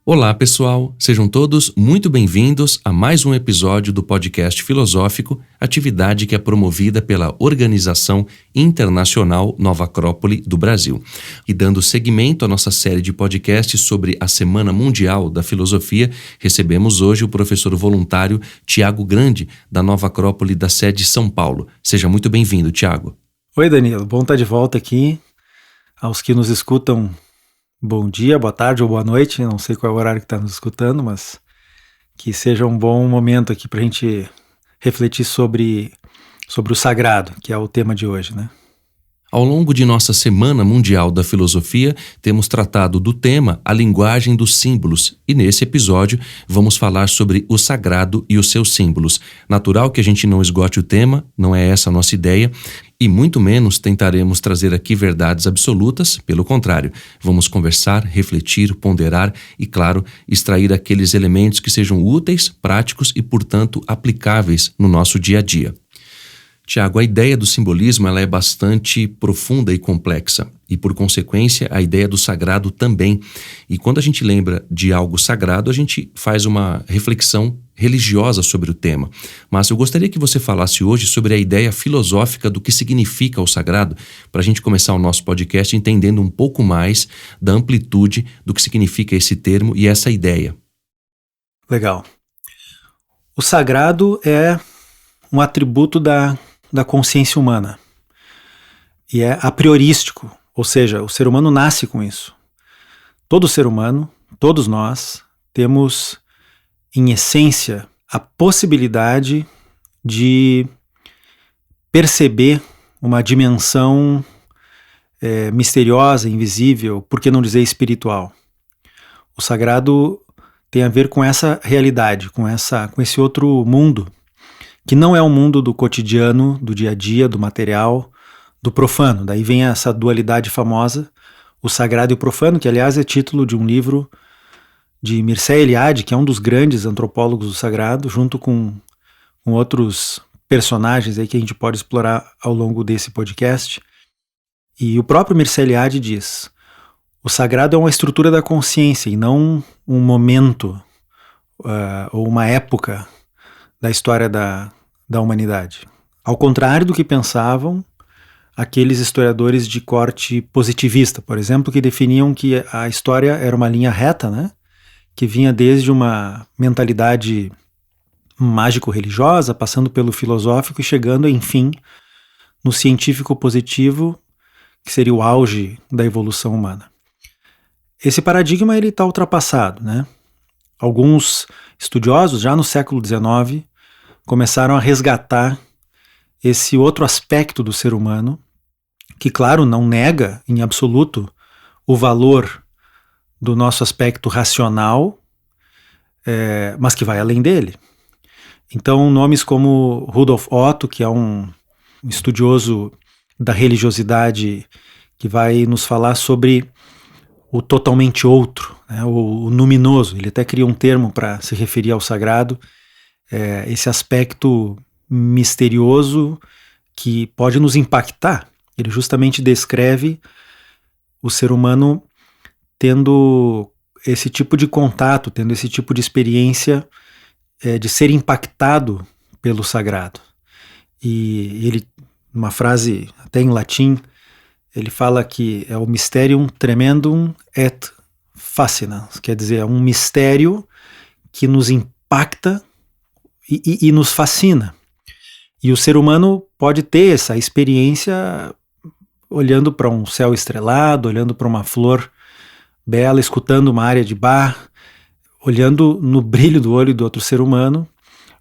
Olá, pessoal! Sejam todos muito bem-vindos a mais um episódio do podcast filosófico, atividade que é promovida pela Organização Internacional Nova Acrópole do Brasil. E dando seguimento à nossa série de podcasts sobre a Semana Mundial da Filosofia, recebemos hoje o professor voluntário Tiago Grande, da Nova Acrópole da sede São Paulo. Seja muito bem-vindo, Tiago. Oi, Danilo. Bom estar de volta aqui. Aos que nos escutam, bom dia, boa tarde ou boa noite, não sei qual é o horário que está nos escutando, mas que seja um bom momento aqui para a gente refletir sobre o sagrado, que é o tema de hoje, né? Ao longo de nossa Semana Mundial da Filosofia, temos tratado do tema a linguagem dos símbolos e nesse episódio vamos falar sobre o sagrado e os seus símbolos. Natural que a gente não esgote o tema, não é essa a nossa ideia, e muito menos tentaremos trazer aqui verdades absolutas, pelo contrário, vamos conversar, refletir, ponderar e, claro, extrair aqueles elementos que sejam úteis, práticos e, portanto, aplicáveis no nosso dia a dia. Tiago, a ideia do simbolismo ela é bastante profunda e complexa e, por consequência, a ideia do sagrado também. E quando a gente lembra de algo sagrado, a gente faz uma reflexão religiosa sobre o tema. Mas eu gostaria que você falasse hoje sobre a ideia filosófica do que significa o sagrado, para a gente começar o nosso podcast entendendo um pouco mais da amplitude do que significa esse termo e essa ideia. Legal. O sagrado é um atributo da consciência humana e é a priorístico, ou seja, o ser humano nasce com isso. Todo ser humano, todos nós, temos em essência a possibilidade de perceber uma dimensão misteriosa, invisível, por que não dizer espiritual. O sagrado tem a ver com essa realidade, com esse outro mundo, que não é o mundo do cotidiano, do dia a dia, do material, do profano. Daí vem essa dualidade famosa, o sagrado e o profano, que aliás é título de um livro de Mircea Eliade, que é um dos grandes antropólogos do sagrado, junto com outros personagens aí que a gente pode explorar ao longo desse podcast. E o próprio Mircea Eliade diz: o sagrado é uma estrutura da consciência e não um momento ou uma época da história da humanidade. Ao contrário do que pensavam aqueles historiadores de corte positivista, por exemplo, que definiam que a história era uma linha reta, né? Que vinha desde uma mentalidade mágico-religiosa, passando pelo filosófico e chegando, enfim, no científico positivo, que seria o auge da evolução humana. Esse paradigma está ultrapassado, né? Alguns estudiosos, já no século XIX, começaram a resgatar esse outro aspecto do ser humano, que, claro, não nega em absoluto o valor do nosso aspecto racional, mas que vai além dele. Então, nomes como Rudolf Otto, que é um estudioso da religiosidade, que vai nos falar sobre o totalmente outro, né, o luminoso. Ele até cria um termo para se referir ao sagrado, esse aspecto misterioso que pode nos impactar. Ele justamente descreve o ser humano tendo esse tipo de contato, tendo esse tipo de experiência de ser impactado pelo sagrado. E ele, numa frase até em latim, ele fala que é o mysterium tremendum et fascinans, quer dizer, é um mistério que nos impacta e nos fascina. E o ser humano pode ter essa experiência olhando para um céu estrelado, olhando para uma flor bela, escutando uma área de bar, olhando no brilho do olho do outro ser humano,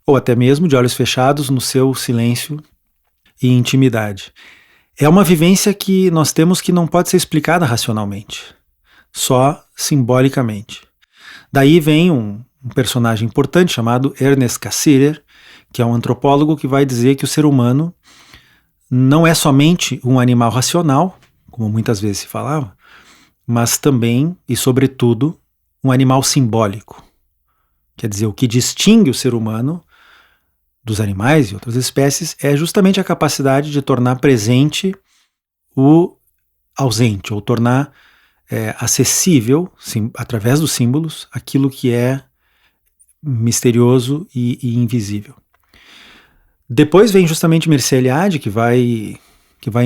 ou até mesmo de olhos fechados no seu silêncio e intimidade. É uma vivência que nós temos que não pode ser explicada racionalmente, só simbolicamente. Daí vem um personagem importante chamado Ernest Cassirer, que é um antropólogo que vai dizer que o ser humano não é somente um animal racional, como muitas vezes se falava, mas também e sobretudo um animal simbólico. Quer dizer, o que distingue o ser humano dos animais e outras espécies é justamente a capacidade de tornar presente o ausente, ou tornar acessível, através dos símbolos, aquilo que é misterioso e invisível. Depois vem justamente Mircea Eliade, que vai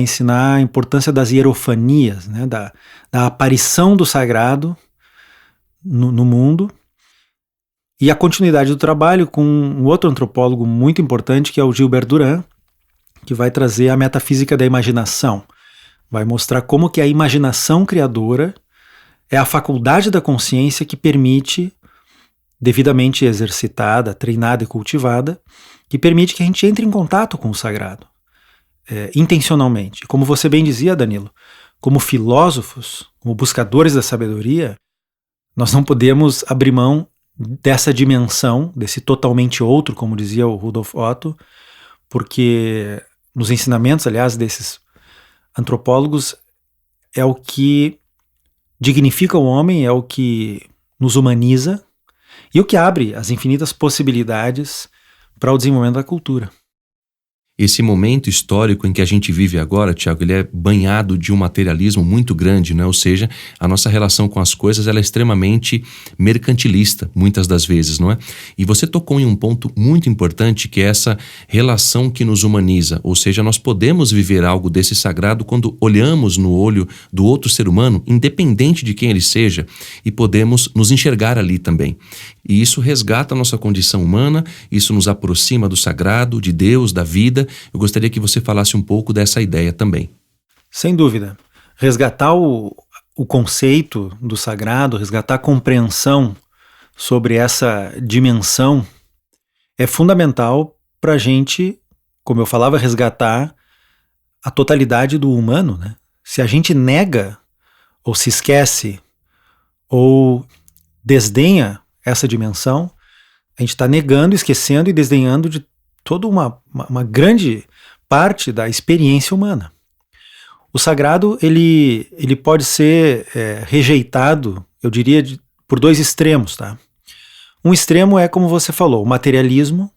ensinar a importância das hierofanias, né, da aparição do sagrado no mundo, e a continuidade do trabalho com um outro antropólogo muito importante, que é o Gilbert Durand, que vai trazer a metafísica da imaginação. Vai mostrar como que a imaginação criadora é a faculdade da consciência que permite, devidamente exercitada, treinada e cultivada, que permite que a gente entre em contato com o sagrado, intencionalmente. Como você bem dizia, Danilo, como filósofos, como buscadores da sabedoria, nós não podemos abrir mão dessa dimensão, desse totalmente outro, como dizia o Rudolf Otto, porque nos ensinamentos, aliás, desses antropólogos, é o que dignifica o homem, é o que nos humaniza e o que abre as infinitas possibilidades para o desenvolvimento da cultura. Esse momento histórico em que a gente vive agora, Tiago, ele é banhado de um materialismo muito grande, né? Ou seja, a nossa relação com as coisas ela é extremamente mercantilista, muitas das vezes, não é? E você tocou em um ponto muito importante, que é essa relação que nos humaniza, ou seja, nós podemos viver algo desse sagrado quando olhamos no olho do outro ser humano, independente de quem ele seja, e podemos nos enxergar ali também. E isso resgata a nossa condição humana, isso nos aproxima do sagrado, de Deus, da vida. Eu gostaria que você falasse um pouco dessa ideia também. Sem dúvida. Resgatar o conceito do sagrado, resgatar a compreensão sobre essa dimensão é fundamental para a gente, como eu falava, resgatar a totalidade do humano, né? Se a gente nega, ou se esquece, ou desdenha essa dimensão, a gente está negando, esquecendo e desdenhando de toda uma grande parte da experiência humana. O sagrado ele pode ser rejeitado, eu diria, por dois extremos. Tá? Um extremo é, como você falou, o materialismo,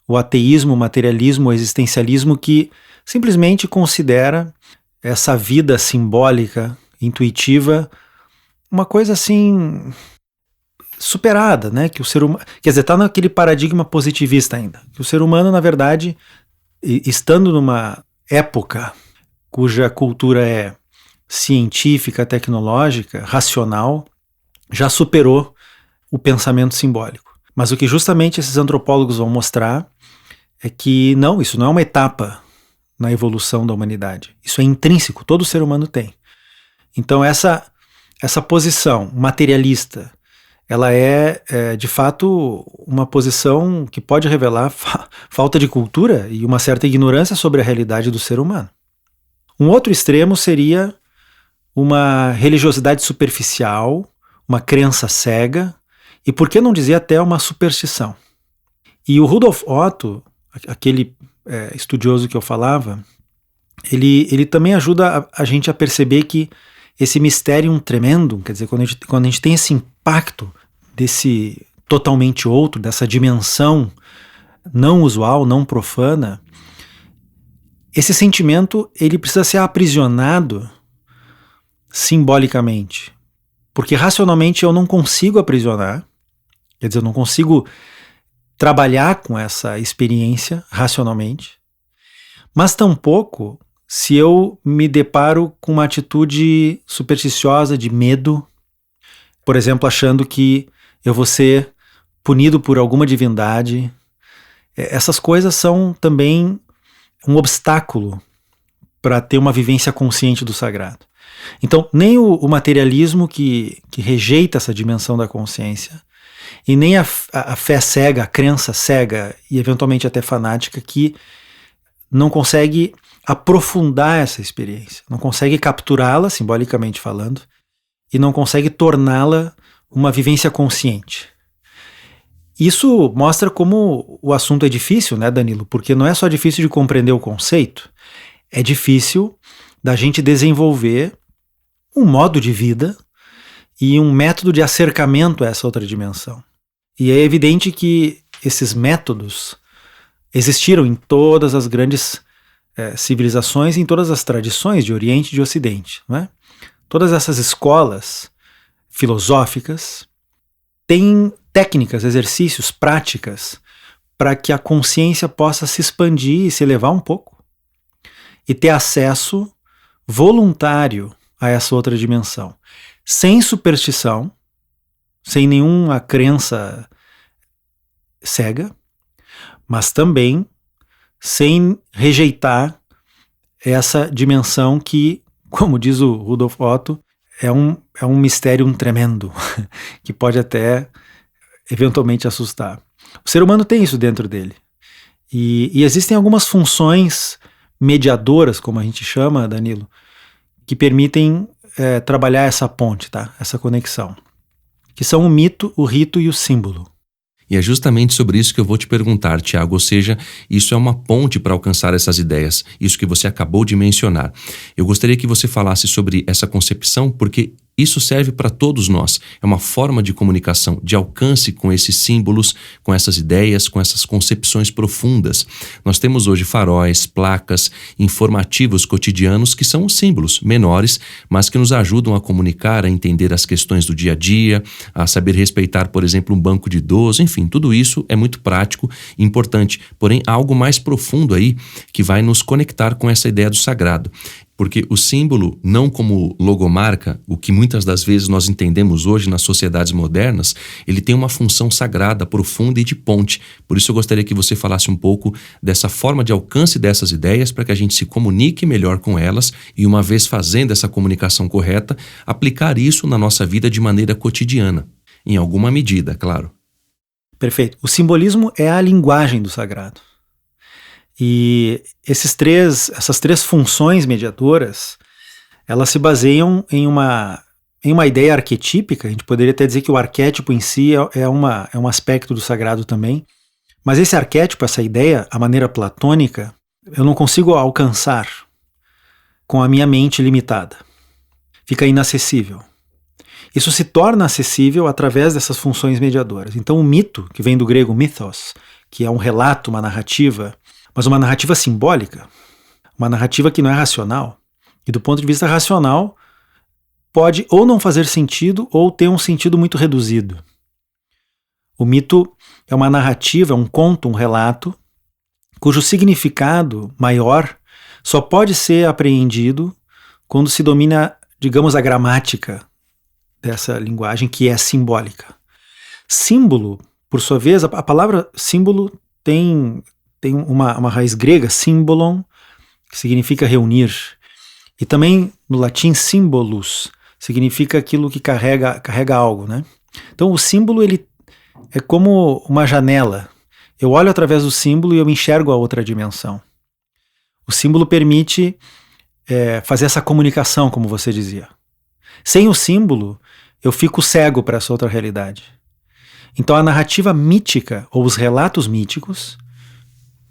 o ateísmo, o materialismo, o existencialismo, que simplesmente considera essa vida simbólica, intuitiva, uma coisa assim superada, né? Que o ser humano, quer dizer, está naquele paradigma positivista ainda. Que o ser humano, na verdade, estando numa época cuja cultura é científica, tecnológica, racional, já superou o pensamento simbólico. Mas o que justamente esses antropólogos vão mostrar é que não, isso não é uma etapa na evolução da humanidade. Isso é intrínseco, todo ser humano tem. Então essa posição materialista, ela é de fato uma posição que pode revelar falta de cultura e uma certa ignorância sobre a realidade do ser humano. Um outro extremo seria uma religiosidade superficial, uma crença cega e, por que não dizer, até uma superstição. E o Rudolf Otto, aquele estudioso que eu falava, ele também ajuda a gente a perceber que esse mistério tremendo, quer dizer, quando a gente tem esse impacto desse totalmente outro, dessa dimensão não usual, não profana, esse sentimento ele precisa ser aprisionado simbolicamente, porque racionalmente eu não consigo aprisionar, quer dizer, eu não consigo trabalhar com essa experiência racionalmente, mas tampouco se eu me deparo com uma atitude supersticiosa de medo, por exemplo, achando que eu vou ser punido por alguma divindade. Essas coisas são também um obstáculo para ter uma vivência consciente do sagrado. Então, nem o materialismo que rejeita essa dimensão da consciência, e nem a fé cega, a crença cega e eventualmente até fanática que não consegue aprofundar essa experiência, não consegue capturá-la, simbolicamente falando, e não consegue torná-la uma vivência consciente. Isso mostra como o assunto é difícil, né, Danilo? Porque não é só difícil de compreender o conceito, é difícil da gente desenvolver um modo de vida e um método de acercamento a essa outra dimensão. E é evidente que esses métodos existiram em todas as grandes civilizações, em todas as tradições de Oriente e de Ocidente, não é? todas essas escolas filosóficas têm técnicas, exercícios, práticas para que a consciência possa se expandir e se elevar um pouco e ter acesso voluntário a essa outra dimensão, sem superstição, sem nenhuma crença cega, mas também sem rejeitar essa dimensão que, como diz o Rudolf Otto, é um mistério tremendo, que pode até eventualmente assustar. O ser humano tem isso dentro dele. E existem algumas funções mediadoras, como a gente chama, Danilo, que permitem trabalhar essa ponte, tá? Essa conexão, que são o mito, o rito e o símbolo. E é justamente sobre isso que eu vou te perguntar, Tiago, ou seja, isso é uma ponte para alcançar essas ideias, isso que você acabou de mencionar. Eu gostaria que você falasse sobre essa concepção, porque isso serve para todos nós. É uma forma de comunicação, de alcance com esses símbolos, com essas ideias, com essas concepções profundas. Nós temos hoje faróis, placas, informativos cotidianos que são os símbolos menores, mas que nos ajudam a comunicar, a entender as questões do dia a dia, a saber respeitar, por exemplo, um banco de idoso, enfim, tudo isso é muito prático e importante. Porém, há algo mais profundo aí que vai nos conectar com essa ideia do sagrado. Porque o símbolo, não como logomarca, o que muitas das vezes nós entendemos hoje nas sociedades modernas, ele tem uma função sagrada, profunda e de ponte. Por isso eu gostaria que você falasse um pouco dessa forma de alcance dessas ideias para que a gente se comunique melhor com elas e, uma vez fazendo essa comunicação correta, aplicar isso na nossa vida de maneira cotidiana. Em alguma medida, claro. Perfeito. O simbolismo é a linguagem do sagrado. E essas três funções mediadoras, elas se baseiam em uma ideia arquetípica. A gente poderia até dizer que o arquétipo em si é um aspecto do sagrado também. Mas esse arquétipo, essa ideia, a maneira platônica, eu não consigo alcançar com a minha mente limitada. Fica inacessível. Isso se torna acessível através dessas funções mediadoras. Então o mito, que vem do grego mythos, que é um relato, uma narrativa, mas uma narrativa simbólica, uma narrativa que não é racional, e do ponto de vista racional pode ou não fazer sentido ou ter um sentido muito reduzido. O mito é uma narrativa, é um conto, um relato, cujo significado maior só pode ser apreendido quando se domina, digamos, a gramática dessa linguagem que é simbólica. Símbolo, por sua vez, a palavra símbolo tem uma raiz grega, symbolon, que significa reunir. E também no latim symbolus, significa aquilo que carrega algo, né? Então o símbolo ele é como uma janela. Eu olho através do símbolo e eu enxergo a outra dimensão. O símbolo permite fazer essa comunicação, como você dizia. Sem o símbolo, eu fico cego para essa outra realidade. Então a narrativa mítica, ou os relatos míticos,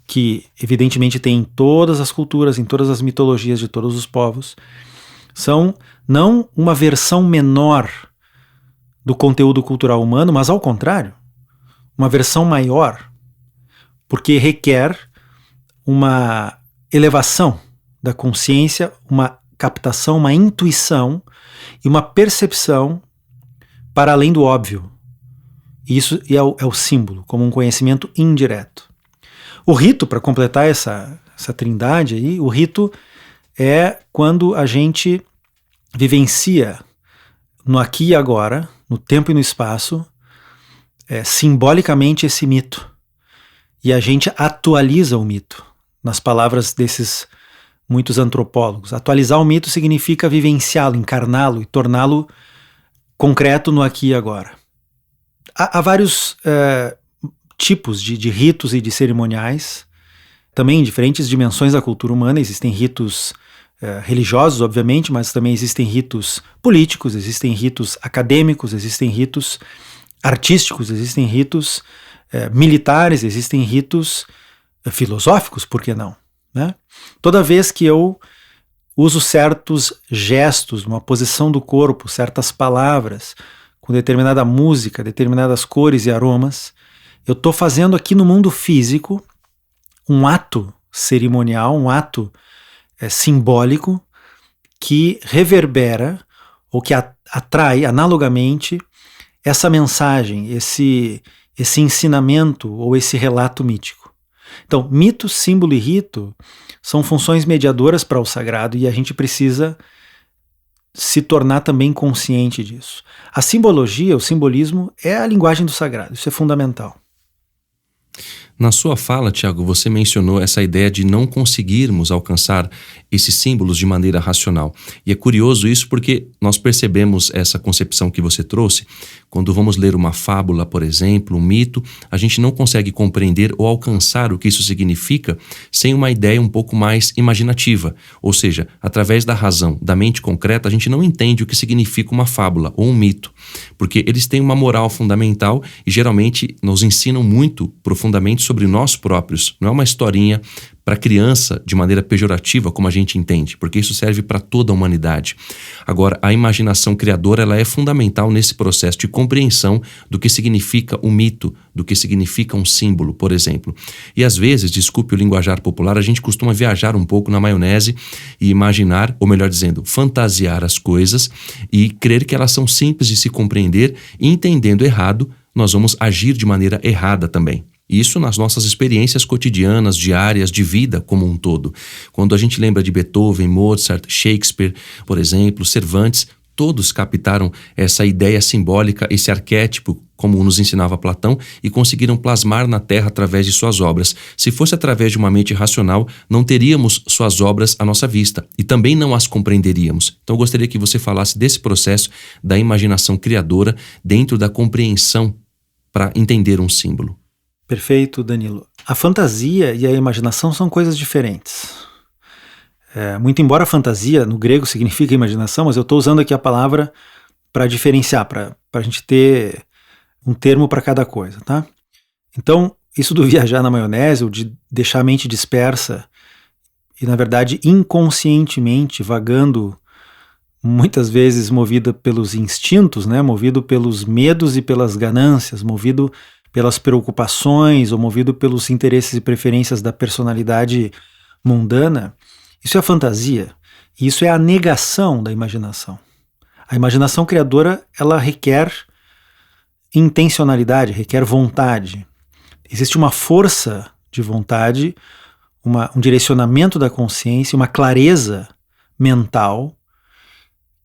que evidentemente tem em todas as culturas, em todas as mitologias de todos os povos, são não uma versão menor do conteúdo cultural humano, mas ao contrário, uma versão maior, porque requer uma elevação da consciência, uma captação, uma intuição e uma percepção para além do óbvio. E isso é o símbolo, como um conhecimento indireto. O rito, para completar essa trindade aí, o rito é quando a gente vivencia no aqui e agora, no tempo e no espaço, simbolicamente esse mito. E a gente atualiza o mito, nas palavras desses muitos antropólogos. Atualizar o mito significa vivenciá-lo, encarná-lo e torná-lo concreto no aqui e agora. Há vários tipos de ritos e de cerimoniais, também em diferentes dimensões da cultura humana. Existem ritos religiosos, obviamente, mas também existem ritos políticos, existem ritos acadêmicos, existem ritos artísticos, existem ritos militares, existem ritos filosóficos, por que não? Né? Toda vez que eu uso certos gestos, uma posição do corpo, certas palavras, com determinada música, determinadas cores e aromas, eu estou fazendo aqui no mundo físico um ato cerimonial, um ato simbólico que reverbera ou que atrai analogamente essa mensagem, esse ensinamento ou esse relato mítico. Então, mito, símbolo e rito são funções mediadoras para o sagrado e a gente precisa se tornar também consciente disso. A simbologia, o simbolismo, é a linguagem do sagrado, isso é fundamental. Na sua fala, Tiago, você mencionou essa ideia de não conseguirmos alcançar esses símbolos de maneira racional. E é curioso isso porque nós percebemos essa concepção que você trouxe. Quando vamos ler uma fábula, por exemplo, um mito, a gente não consegue compreender ou alcançar o que isso significa sem uma ideia um pouco mais imaginativa. Ou seja, através da razão, da mente concreta, a gente não entende o que significa uma fábula ou um mito, porque eles têm uma moral fundamental e geralmente nos ensinam muito profundamente sobre nós próprios. Não é uma historinha para criança de maneira pejorativa, como a gente entende, porque isso serve para toda a humanidade. Agora, a imaginação criadora ela é fundamental nesse processo de compreensão do que significa um mito, do que significa um símbolo, por exemplo. E às vezes, desculpe o linguajar popular, a gente costuma viajar um pouco na maionese e imaginar, ou melhor dizendo, fantasiar as coisas e crer que elas são simples de se compreender e entendendo errado, nós vamos agir de maneira errada também. Isso nas nossas experiências cotidianas, diárias, de vida como um todo. Quando a gente lembra de Beethoven, Mozart, Shakespeare, por exemplo, Cervantes, todos captaram essa ideia simbólica, esse arquétipo, como nos ensinava Platão, e conseguiram plasmar na Terra através de suas obras. Se fosse através de uma mente racional, não teríamos suas obras à nossa vista e também não as compreenderíamos. Então eu gostaria que você falasse desse processo da imaginação criadora dentro da compreensão para entender um símbolo. Perfeito, Danilo. A fantasia e a imaginação são coisas diferentes. Muito embora a fantasia, no grego, significa imaginação, mas eu estou usando aqui a palavra para diferenciar, para a gente ter um termo para cada coisa, tá? Então, isso do viajar na maionese, ou de deixar a mente dispersa e, na verdade, inconscientemente vagando, muitas vezes movida pelos instintos, né? Movido pelos medos e pelas ganâncias, movido pelas preocupações ou movido pelos interesses e preferências da personalidade mundana, isso é a fantasia. E isso é a negação da imaginação. A imaginação criadora, ela requer intencionalidade, requer vontade. Existe uma força de vontade, um direcionamento da consciência, uma clareza mental,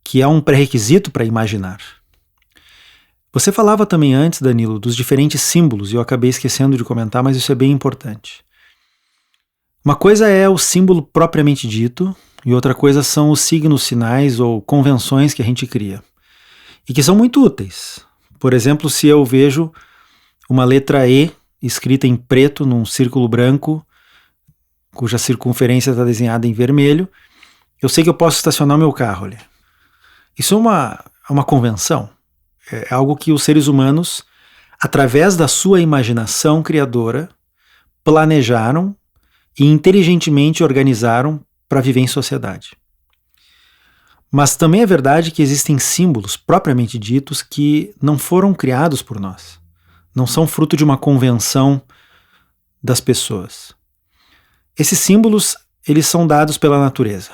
que é um pré-requisito para imaginar. Você falava também antes, Danilo, dos diferentes símbolos, e eu acabei esquecendo de comentar, mas isso é bem importante. Uma coisa é o símbolo propriamente dito, e outra coisa são os signos, sinais ou convenções que a gente cria, e que são muito úteis. Por exemplo, se eu vejo uma letra E escrita em preto num círculo branco, cuja circunferência está desenhada em vermelho, eu sei que eu posso estacionar o meu carro ali. Isso é uma convenção. É algo que os seres humanos, através da sua imaginação criadora, planejaram e inteligentemente organizaram para viver em sociedade. Mas também é verdade que existem símbolos propriamente ditos que não foram criados por nós, não são fruto de uma convenção das pessoas. Esses símbolos, eles são dados pela natureza.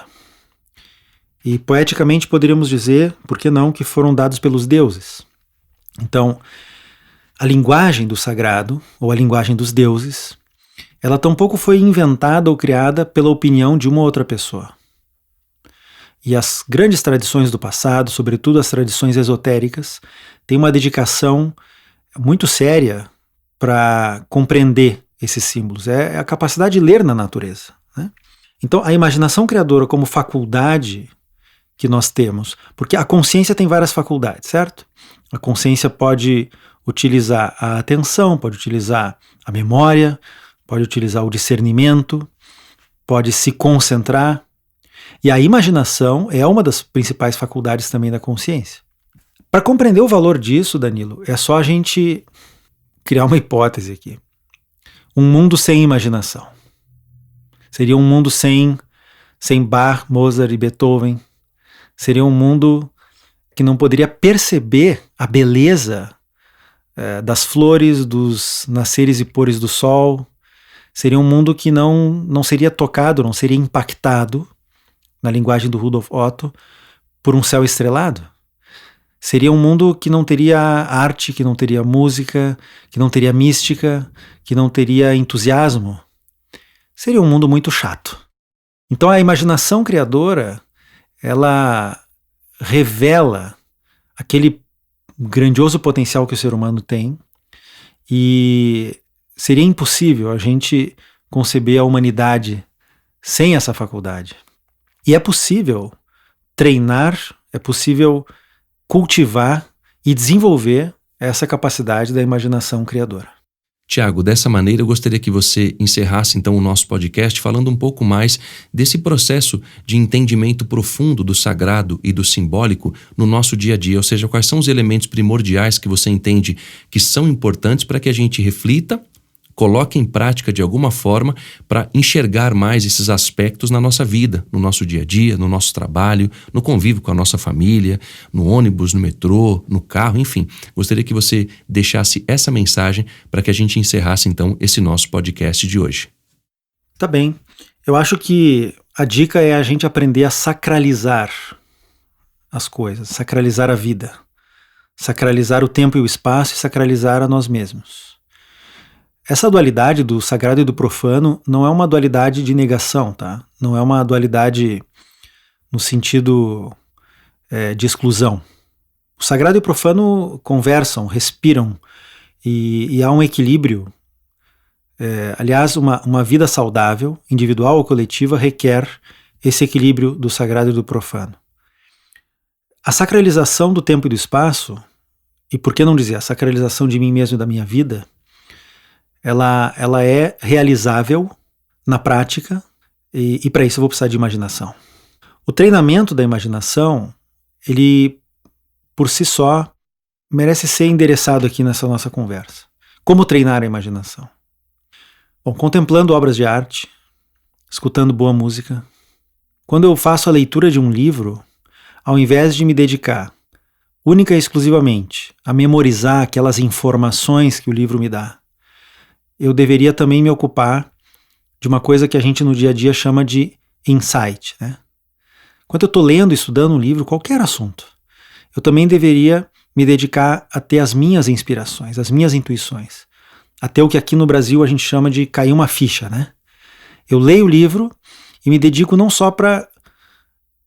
E poeticamente poderíamos dizer, por que não, que foram dados pelos deuses. Então, a linguagem do sagrado, ou a linguagem dos deuses, ela tampouco foi inventada ou criada pela opinião de uma outra pessoa. E as grandes tradições do passado, sobretudo as tradições esotéricas, têm uma dedicação muito séria para compreender esses símbolos. É a capacidade de ler na natureza, né? Então, a imaginação criadora como faculdade que nós temos, porque a consciência tem várias faculdades, certo? A consciência pode utilizar a atenção, pode utilizar a memória, pode utilizar o discernimento, pode se concentrar. E a imaginação é uma das principais faculdades também da consciência. Para compreender o valor disso, Danilo, é só a gente criar uma hipótese aqui. Um mundo sem imaginação. Seria um mundo sem Bach, Mozart e Beethoven. Seria um mundo que não poderia perceber a beleza das flores, dos nasceres e pores do sol. Seria um mundo que não seria tocado, não seria impactado, na linguagem do Rudolf Otto, por um céu estrelado. Seria um mundo que não teria arte, que não teria música, que não teria mística, que não teria entusiasmo. Seria um mundo muito chato. Então a imaginação criadora, ela revela aquele grandioso potencial que o ser humano tem, e seria impossível a gente conceber a humanidade sem essa faculdade. E é possível treinar, é possível cultivar e desenvolver essa capacidade da imaginação criadora. Tiago, dessa maneira eu gostaria que você encerrasse então o nosso podcast falando um pouco mais desse processo de entendimento profundo do sagrado e do simbólico no nosso dia a dia, ou seja, quais são os elementos primordiais que você entende que são importantes para que a gente reflita, coloque em prática de alguma forma para enxergar mais esses aspectos na nossa vida, no nosso dia a dia, no nosso trabalho, no convívio com a nossa família, no ônibus, no metrô, no carro, enfim. Gostaria que você deixasse essa mensagem para que a gente encerrasse então esse nosso podcast de hoje. Tá bem. Eu acho que a dica é a gente aprender a sacralizar as coisas, sacralizar a vida, sacralizar o tempo e o espaço e sacralizar a nós mesmos. Essa dualidade do sagrado e do profano não é uma dualidade de negação, tá? Não é uma dualidade no sentido de exclusão. O sagrado e o profano conversam, respiram, e há um equilíbrio. Aliás, uma vida saudável, individual ou coletiva, requer esse equilíbrio do sagrado e do profano. A sacralização do tempo e do espaço, e por que não dizer a sacralização de mim mesmo e da minha vida, ela é realizável na prática, e para isso eu vou precisar de imaginação. O treinamento da imaginação, ele por si só merece ser endereçado aqui nessa nossa conversa. Como treinar a imaginação? Bom, contemplando obras de arte, escutando boa música. Quando eu faço a leitura de um livro, ao invés de me dedicar única e exclusivamente a memorizar aquelas informações que o livro me dá, eu deveria também me ocupar de uma coisa que a gente no dia a dia chama de insight, né? Quando eu estou lendo e estudando um livro, qualquer assunto, eu também deveria me dedicar a ter as minhas inspirações, as minhas intuições, a ter o que aqui no Brasil a gente chama de cair uma ficha, né? Eu leio o livro e me dedico não só para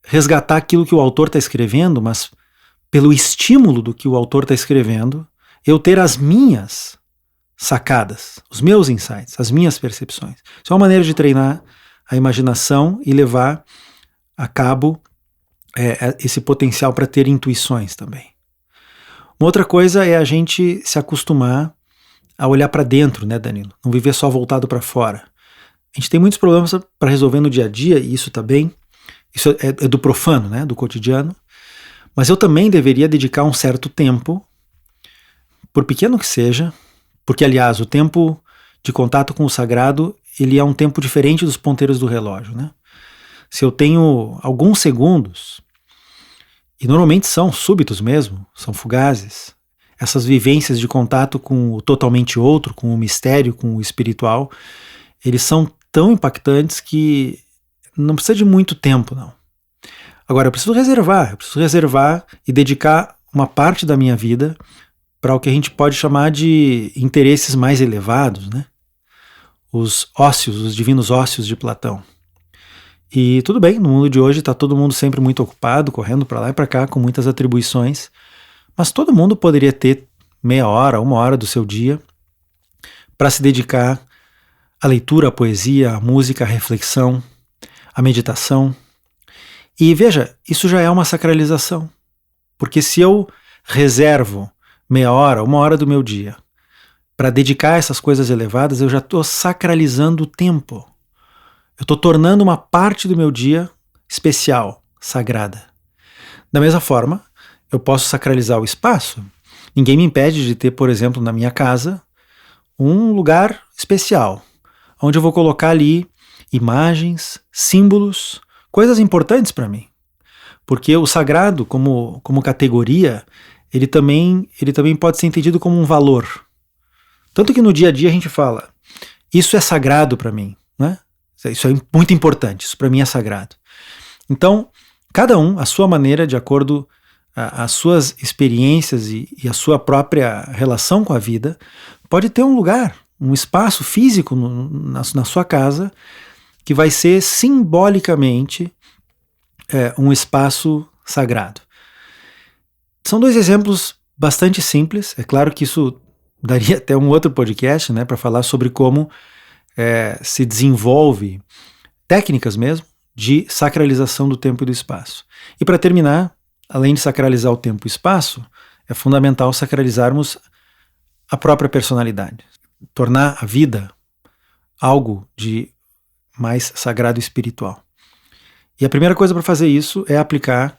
resgatar aquilo que o autor está escrevendo, mas pelo estímulo do que o autor está escrevendo, eu ter as minhas sacadas, os meus insights, as minhas percepções. Isso é uma maneira de treinar a imaginação e levar a cabo esse potencial para ter intuições também. Uma outra coisa é a gente se acostumar a olhar para dentro, né, Danilo? Não viver só voltado para fora. A gente tem muitos problemas para resolver no dia a dia, e isso está bem. Isso é do profano, né, do cotidiano. Mas eu também deveria dedicar um certo tempo, por pequeno que seja, porque, aliás, o tempo de contato com o sagrado, ele é um tempo diferente dos ponteiros do relógio, né? Se eu tenho alguns segundos, e normalmente são súbitos mesmo, são fugazes, essas vivências de contato com o totalmente outro, com o mistério, com o espiritual, eles são tão impactantes que não precisa de muito tempo, não. Agora, eu preciso reservar e dedicar uma parte da minha vida para o que a gente pode chamar de interesses mais elevados, né? Os ócios, os divinos ócios de Platão. E tudo bem, no mundo de hoje está todo mundo sempre muito ocupado, correndo para lá e para cá, com muitas atribuições, mas todo mundo poderia ter meia hora, uma hora do seu dia para se dedicar à leitura, à poesia, à música, à reflexão, à meditação. E veja, isso já é uma sacralização, porque se eu reservo meia hora, uma hora do meu dia para dedicar a essas coisas elevadas, eu já estou sacralizando o tempo. Eu estou tornando uma parte do meu dia especial, sagrada. Da mesma forma, eu posso sacralizar o espaço. Ninguém me impede de ter, por exemplo, na minha casa, um lugar especial, onde eu vou colocar ali imagens, símbolos, coisas importantes para mim. Porque o sagrado, como categoria, ele também pode ser entendido como um valor. Tanto que no dia a dia a gente fala, isso é sagrado para mim, né? Isso é muito importante, isso para mim é sagrado. Então, cada um, à sua maneira, de acordo as suas experiências e a sua própria relação com a vida, pode ter um lugar, um espaço físico na sua casa que vai ser simbolicamente um espaço sagrado. São dois exemplos bastante simples. É claro que isso daria até um outro podcast, né, para falar sobre como se desenvolve técnicas mesmo de sacralização do tempo e do espaço. E para terminar, além de sacralizar o tempo e o espaço, é fundamental sacralizarmos a própria personalidade, tornar a vida algo de mais sagrado e espiritual. E a primeira coisa para fazer isso é aplicar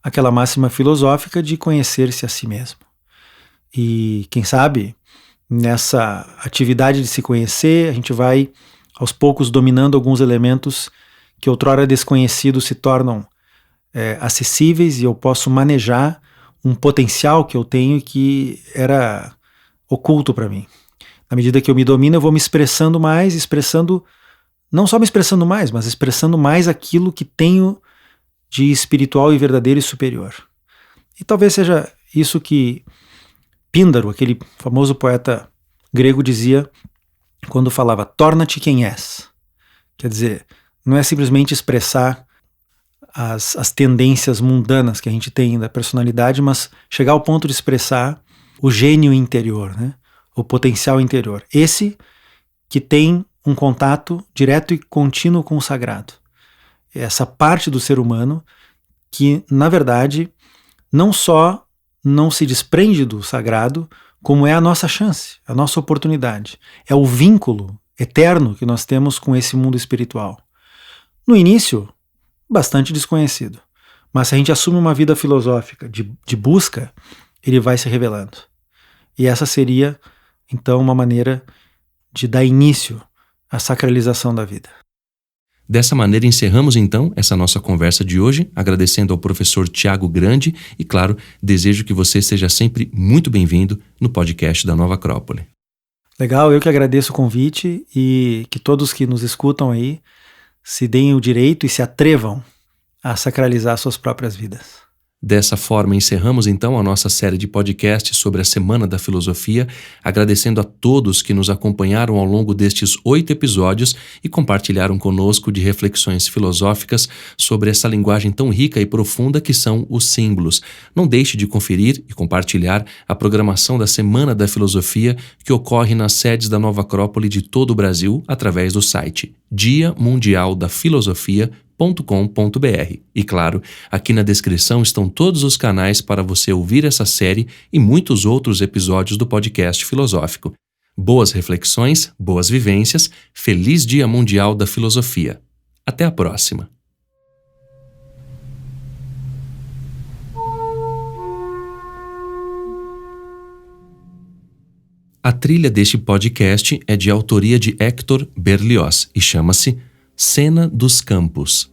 aquela máxima filosófica de conhecer-se a si mesmo. E quem sabe, nessa atividade de se conhecer, a gente vai aos poucos dominando alguns elementos que outrora desconhecidos se tornam acessíveis, e eu posso manejar um potencial que eu tenho que era oculto para mim. Na medida que eu me domino, eu vou me expressando mais, não só me expressando mais, mas expressando mais aquilo que tenho de espiritual e verdadeiro e superior. E talvez seja isso que Píndaro, aquele famoso poeta grego, dizia quando falava: torna-te quem és. Quer dizer, não é simplesmente expressar as tendências mundanas que a gente tem da personalidade, mas chegar ao ponto de expressar o gênio interior, né? O potencial interior. Esse que tem um contato direto e contínuo com o sagrado. Essa parte do ser humano que, na verdade, não só não se desprende do sagrado, como é a nossa chance, a nossa oportunidade. É o vínculo eterno que nós temos com esse mundo espiritual. No início, bastante desconhecido. Mas se a gente assume uma vida filosófica de busca, ele vai se revelando. E essa seria, então, uma maneira de dar início à sacralização da vida. Dessa maneira, encerramos então essa nossa conversa de hoje, agradecendo ao professor Tiago Grande e, claro, desejo que você seja sempre muito bem-vindo no podcast da Nova Acrópole. Legal, eu que agradeço o convite e que todos que nos escutam aí se deem o direito e se atrevam a sacralizar suas próprias vidas. Dessa forma, encerramos então a nossa série de podcasts sobre a Semana da Filosofia, agradecendo a todos que nos acompanharam ao longo destes 8 episódios e compartilharam conosco de reflexões filosóficas sobre essa linguagem tão rica e profunda que são os símbolos. Não deixe de conferir e compartilhar a programação da Semana da Filosofia que ocorre nas sedes da Nova Acrópole de todo o Brasil através do site diamundialdafilosofia.com.br. E claro, aqui na descrição estão todos os canais para você ouvir essa série e muitos outros episódios do podcast filosófico. Boas reflexões, boas vivências, feliz Dia Mundial da Filosofia. Até a próxima! A trilha deste podcast é de autoria de Hector Berlioz e chama-se Cena dos Campos.